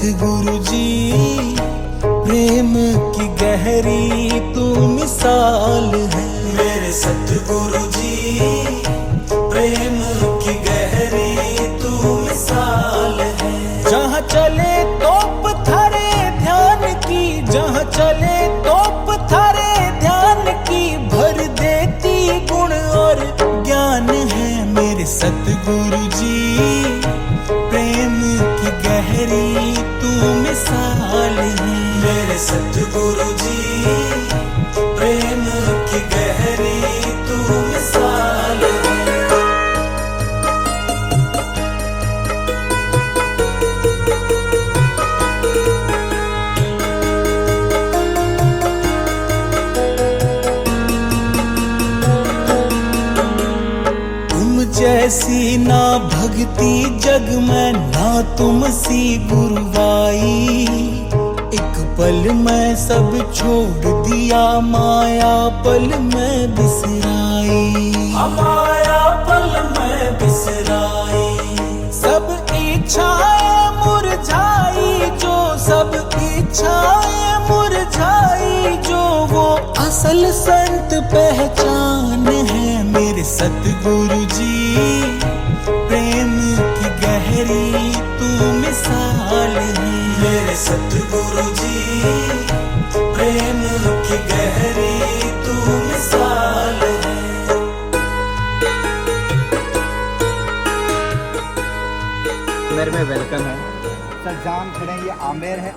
सतगुरु जी प्रेम की गहरी तू मिसाल है। मेरे सतगुरु जी प्रेम की गहरी तू मिसाल है। जहाँ चले तोप थारे ध्यान की, जहाँ चले तोप थारे ध्यान की, भर देती गुण और ज्ञान है। मेरे सतगुरु जी प्रेम की गहरी तू मिसाल है। मेरे सतगुरु जी प्रेम की गहरी तू मिसाल है। जैसी ना भक्ति जग में ना तुम सी गुरुवाई। एक पल में सब छोड़ दिया, माया पल में बिसराई। माया पल में बिसराई। सब इच्छाएं मुरझाई जो, सब इच्छाएं मुरझाई जो, वो असल संत पहचान है। मेरे सतगुरु जी प्रेम की गहरी तू मिसाल है। मेरे सतगुरु जी प्रेम की गहरी तू मिसाल है। मेरे में वेलकम है सर। जान खड़े हैं, ये आमेर है।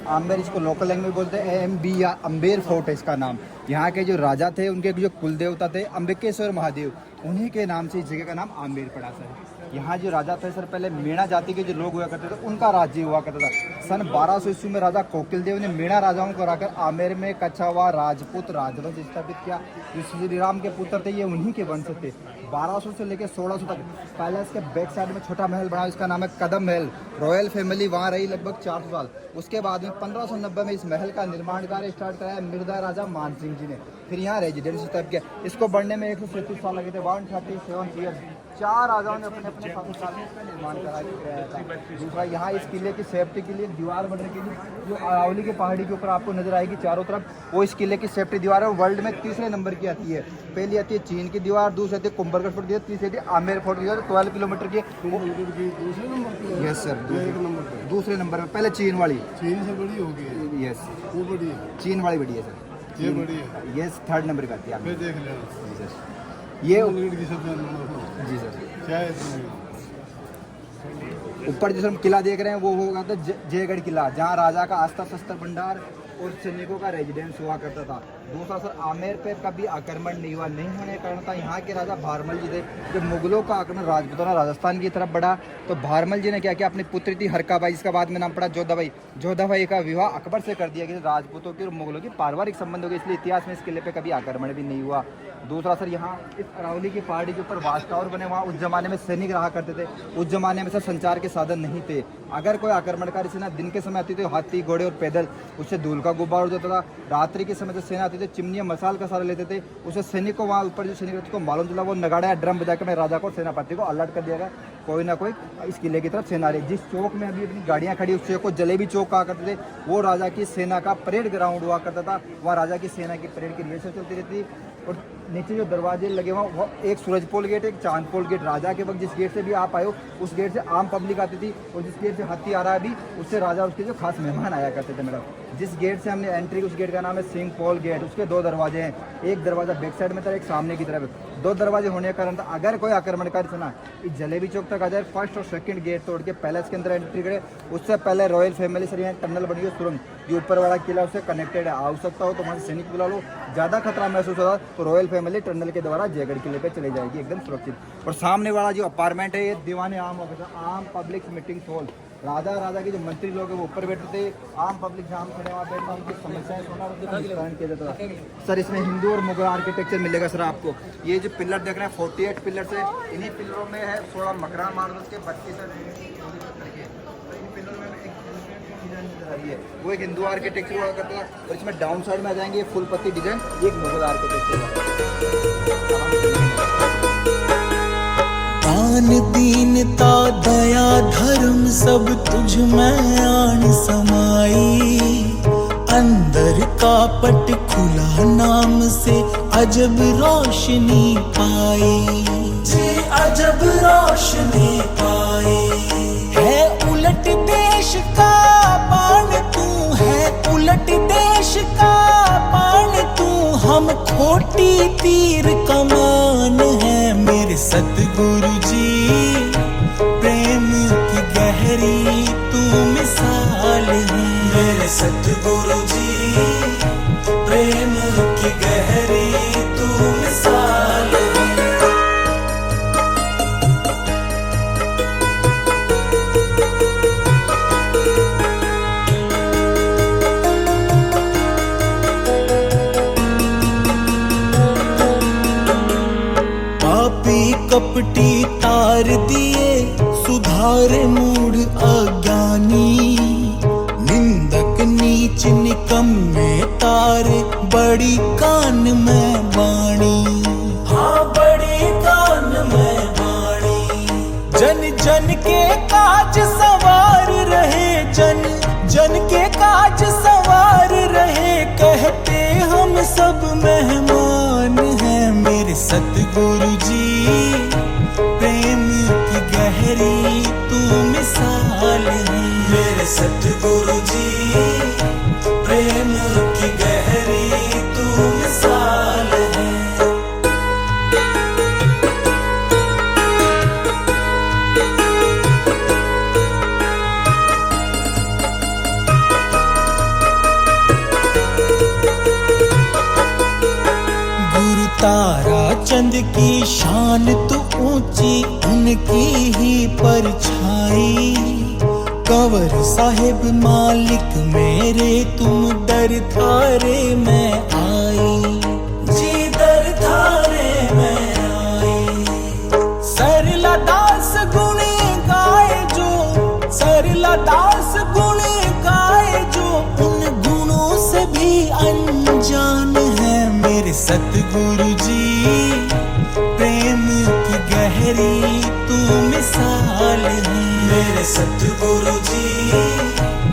आमेर इसको लोकल लैंग्वेज में बोलते हैं AMB या अम्बेर फोर्ट है इसका नाम। यहाँ के जो राजा थे, उनके जो कुल देवता थे अंबिकेश्वर महादेव, उन्हीं के नाम से इस जगह का नाम आमेर पड़ा सर। यहाँ जो राजा थे सर, पहले मेणा जाति के जो लोग हुआ करते थे उनका राज्य हुआ करता था। सन 1200 ईस्वी में राजा कोकिल देव ने मेणा राजाओं को हराकर आमेर में कछावा राजपूत राजवंश स्थापित किया। जो श्री राम के पुत्र थे ये उन्हीं के वंश थे। 1200 से लेकर 1600 तक पहले इसके बैक साइड में छोटा महल बना, इसका नाम है कदम महल। रॉयल फैमिली वहाँ रही लगभग 400 साल। उसके बाद में 1590 में इस महल का निर्माण कार्य स्टार्ट कराया मिर्जा राजा मान सिंह जी ने। फिर यहाँ रेजिडेंस स्थापित किया। इसको बढ़ने में 137 साल लगे थे, 137 ईयर्स। 4 राजाओं ने अपने अपने साल में इसका निर्माण कराया था। दूसरा, यहाँ इस किले की सेफ्टी के लिए दीवार बनने के लिए जो अरावली की पहाड़ी के ऊपर आपको नजर आएगी चारों तरफ, वो इस किले की सेफ्टी दीवार है। वर्ल्ड में 3रे नंबर की आती है। पहली आती है चीन की दीवार, दूसरी आती है कुंभलगढ़ फोर्ट की दीवार, तीसरी आती है आमेर फोर्ट की दीवार 12 किलोमीटर की। यस सर, दूसरे नंबर में। पहले चीन वाली, चीन से बड़ी होगी। यस, वो बड़ी है, चीन वाली बड़ी है सर। ये बड़ी है। यस, 3rd नंबर का आती है। फिर देख लेना जी सर। ये की सब जी सर, क्या है ऊपर जिस हम किला देख रहे हैं वो होगा तो जयगढ़ किला, जहाँ राजा का अस्त्र शस्त्र भंडार और सैनिकों का रेजिडेंस हुआ करता था। दूसरा सर, आमेर पे कभी आक्रमण नहीं हुआ, नहीं होने के कारण था यहाँ के राजा भारमल जी थे। जब मुगलों का आक्रमण राजपूतों ने राजस्थान की तरफ बढ़ा तो भारमल जी ने क्या किया, अपनी पुत्री थी हरकाबाई, जिसका बाद में नाम पड़ा जोधाबाई। जोधाबाई का विवाह अकबर से कर दिया गया। राजपूतों के और मुगलों की पारिवारिक संबंध हो गए, इसलिए इतिहास में इस किले पे कभी आक्रमण भी नहीं हुआ। दूसरा सर, यहाँ इस अरावली की पहाड़ी के ऊपर वाच टावर बने, वहाँ उस जमाने में सैनिक रहा करते थे। उस जमाने में सर संचार के साधन नहीं थे। अगर कोई आक्रमणकारी सेना दिन के समय आती थी, हाथी घोड़े और पैदल, उससे धूल का गुब्बार उड़ जाता था। रात्रि के समय जो सेना आती थी, चिमनी मसाल का सारा लेते थे। उससे सैनिक को वहाँ ऊपर जो सैनिक रहते को मालूम चला, वो नगाड़ा या ड्रम बजा के मैं राजा को, सेनापति को अलर्ट कर दिया गया, कोई ना कोई इस किले की तरफ सेना आ रही। जिस चौक में अभी अपनी गाड़ियाँ खड़ी, उस चौक को जलेबी चौक कहा करते थे। वो राजा की सेना का परेड ग्राउंड हुआ करता था। वहाँ राजा की सेना की परेड की रिहर्सल चलती रहती। और नीचे जो दरवाजे लगे हुए वो एक सूरजपोल गेट, एक चांदपोल गेट। राजा के वक्त जिस गेट से भी आप आए हो उस गेट से आम पब्लिक आती थी, और जिस गेट से हाथी आ रहा है अभी उससे राजा उसके जो खास मेहमान आया करते थे। मैडम, जिस गेट से हमने एंट्री, उस गेट का नाम है सिंह पोल गेट। उसके 2 दरवाजे हैं, एक दरवाजा बैक साइड में था, एक सामने की तरफ। 2 दरवाजे होने के कारण था अगर कोई आक्रमणकारी सेना इस जलेबी चौक तक आ जाए, फर्स्ट और सेकंड गेट तोड़ के पैलेस के अंदर एंट्री करे। उससे पहले रॉयल फैमिली से यहाँ टनल बनी है, सुरंग, जो ऊपर वाला किला उससे कनेक्टेड है। आ सकता हो तो वहाँ से सैनिक बुला लो, ज़्यादा खतरा महसूस होगा तो रॉयल फैमिली टनल के द्वारा जयगढ़ किले पे चले जाएगी, एकदम सुरक्षित। और सामने वाला जो अपार्टमेंट है ये दीवाने आम ऑफिस, आम पब्लिक मीटिंग हॉल। राजा के जो मंत्री लोग हैं वो ऊपर बैठते थे, आम पब्लिक जहाँ खड़े वहाँ बैठना, उनकी समस्याएं सुना किया जाता था। सर, इसमें हिंदू और मुगल आर्किटेक्चर मिलेगा सर आपको। ये जो पिलर देख रहे हैं 48 पिलर्स है। इन्हीं पिलरों में है 16 मकरा मार्बल्स के 32 वो एक हिंदू आर्किटेक्चर हुआ करता है। और इसमें डाउन साइड में आ जाएंगे फुल पत्ती डिजाइन, एक मुगल आर्किटेक्चर। दान दीनता दया धर्म सब तुझ में आन समाई। अंदर का पट खुला नाम से अजब रोशनी पाई जी, अजब रोशनी पाई। है उलट देश का बाण तू, है उलट देश का बाण तू, हम खोटी तीर कमान है मेरे सतगुरु जी। प्रेम की गहरी तू मिसाल है मेरे सतगुरु जी। प्रेम की गहरी तू मिसाल है। कपटी तार दिए सुधार मूड अज्ञानी। निंदक नीच निकम्मे तारे बड़ी कान में बाणी। हाँ बड़ी कान में बाणी। जन जन के काज सवार रहे, जन जन के काज सवार रहे। कहते हम सब मेहमान हैं मेरे सतगुरु जी। प्रेम की गहरी तू मिसाल है मेरे सतगुरु जी। प्रेम की गहरी तू मिसाल है। तारा चंद की शान तो ऊंची, उनकी ही परछाई। कंवर साहिब मालिक मेरे तुम दर थारे में आई जी, दर थारे में आई। सरला दास गुण गाए जो, सरला दास गुण गाए जो, उन गुणों से भी अनजान है मेरे सतगुरु जी। प्रेम की गहरी तू मिसाल है मेरे सतगुरु जी।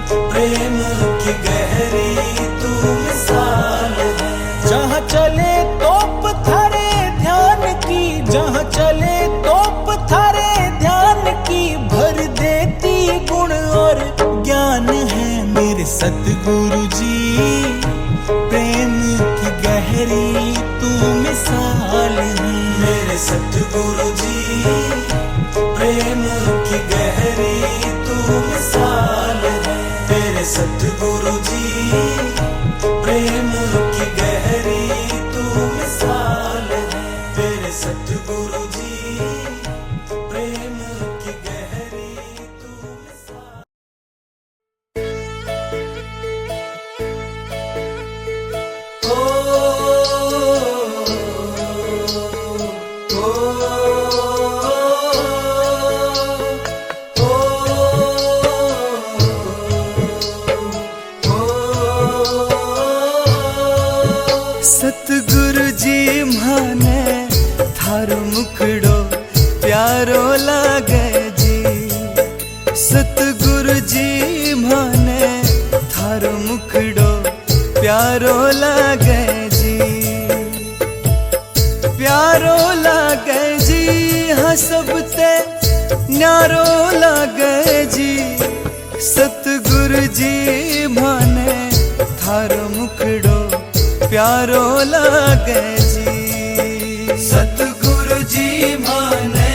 प्रेम की गहरी तू मिसाल है। जहाँ चले तोप थारे ध्यान की, जहाँ चले तोप थारे ध्यान की, भर देती गुण और ज्ञान है मेरे सतगुरु जी। प्रेम की गहरी तू मिसाल है मेरे सतगुरु जी। प्रेम की गहरी तू मिसाल है मेरे सतगुरु जी। प्रेम की गहरी तू मिसाल है मेरे सतगुरु जी। प्रेम की गहरी तू मिसाल। सतगुरु जी माने थारो मुखड़ो प्यारो लागे जी। सतगुरु जी माने थारो मुखड़ो प्यारो लागे जी। प्यारो लागे जी हाँ सबते न्यारो लागे जी। सतगुरु जी माने थारो मुखड़ो प्यारो लागे जी। सतगुरु जी माने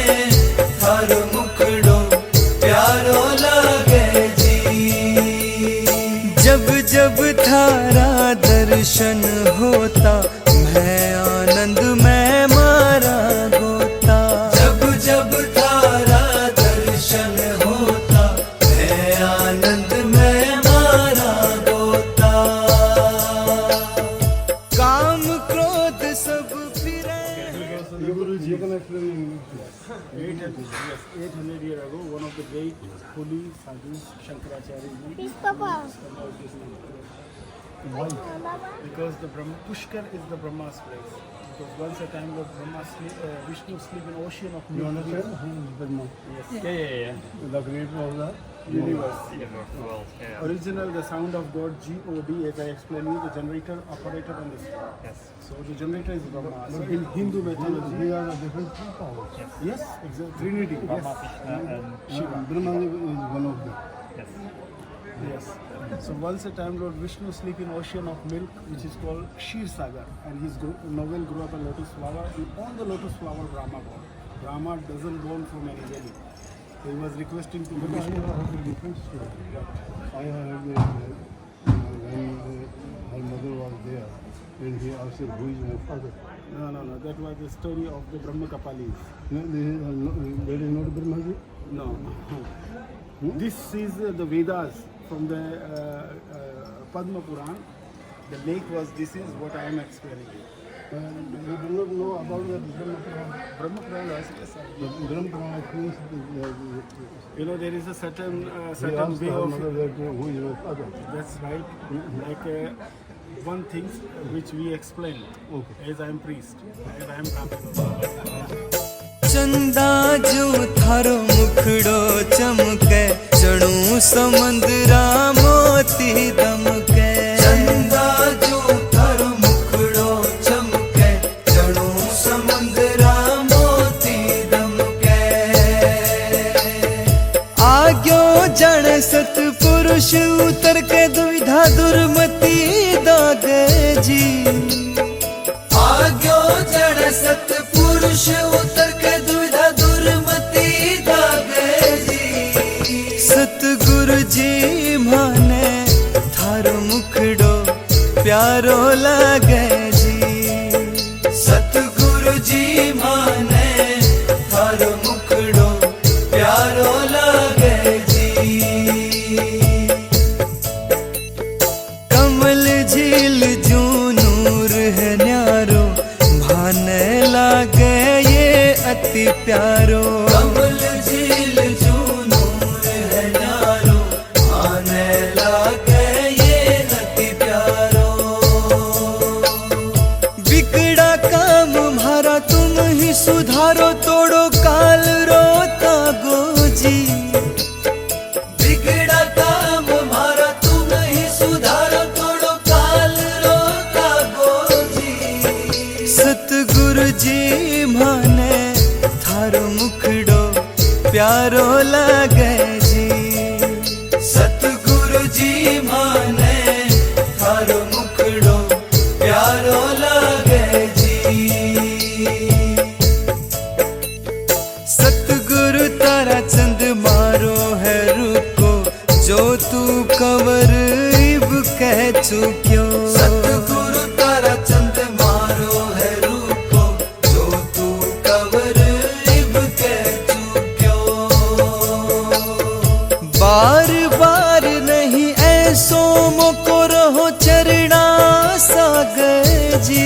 थारो मुखड़ो प्यारो लागे जी। जब जब थारा दर्शन होता मैं आनंद में मारा गोता। जब जब थारा दर्शन होता मैं आनंद में मारा गोता। काम क्रोध सब फिरे। You can explain in English. 800 years ago, one of the great holy sadhus, Shankaracharya, Peace, Papa. about this name. Why? Baba. Because the Pushkar is the Brahma's place. Because once a time Lord Brahma Vishnu sleep in ocean of You milk. understand? Who is Brahma? Yes. The creator of the Universe. World, yeah. Original, the sound of God, G-O-D, as I explained you, the generator, operator, and the star. Yes. So the generator is Brahma. So in Hindu mythology, They are the different powers. yes, exactly. Trinity. Brahma, Yes. Krishna, and Shiva. Brahma is one of them. yes. Yes. So once a time, Lord Vishnu sleep in ocean of milk, which is called Kshir Sagar, and his novel grew up a lotus flower, and on the lotus flower, Brahma born. Brahma doesn't born from any valley. So he was requesting to But I Vishnu. have heard a different story. I have heard that when her mother was there, and he asked her, who is my father? No. That was the story of the Brahma Kapalis. No, that is not Brahmaji. No. This is the Vedas from the Padma Puran. The lake was, this is what I am explaining you. And we do not know about the Brahma Purana. Brahma Puran was, yes, sir. The Brahma Purana means You know, there is a certain he certain asked way her of, mother that who is my father. that's right, like one thing which we explain as I am priest, as I am Brahmin. चंदा जो थारो मुखड़ो चमके चणू समंदरा मोती दमके चंदा जो थारो मुखड़ो चमके चणू समंदरा मोती दमके आग्यो जन सतपुरुष उतर के दुविधा दुर्मति दागे जी आग्यो जन सतपुरुष उतर के दुविधा दुर्मति दागे जी सतगुरु जी माने थारो मुखड़ो प्यारो लागे जी सतगुरु जी माने थारो मुखड़ो प्यारो लागे जी कमल झील जू नूर है न्यारो भाने लागे ये अति प्यारो कमल झील जू नूर है न्यारो भाने लागे ये अति प्यारो बिगड़ा काम हमारा तुम ही सुधारो तोड़ो काल रोता गोजी बिगड़ा काम हमारा तुम ही सुधारो तोड़ो काल रोता गोजी सतगुरु जी माने थारो मुखड़ो प्यारो लागे जी सतगुरु जी माने थारो मुखड़ो प्यारो लागे जी सतगुरु तारा चंद मारो है रुको जो तू कवर इब कह चुक्यो सतगुरु तारा चंद मारो है रुको जो तू कवर इब कह चुक्यो बार बार नहीं ऐसो मोको रहो चरणा सागर जी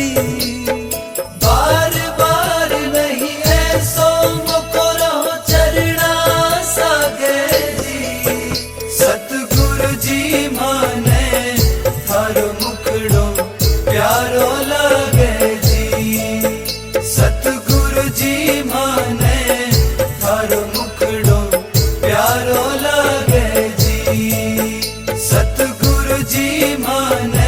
बार बार नहीं ऐसो मोको रहो चरणा सागर जी सतगुरु जी माने थारो मुखड़ो प्यारो लागे जी सतगुरु जी माने थारो मुखड़ो प्यारो लागे जी सतगुरु जी माने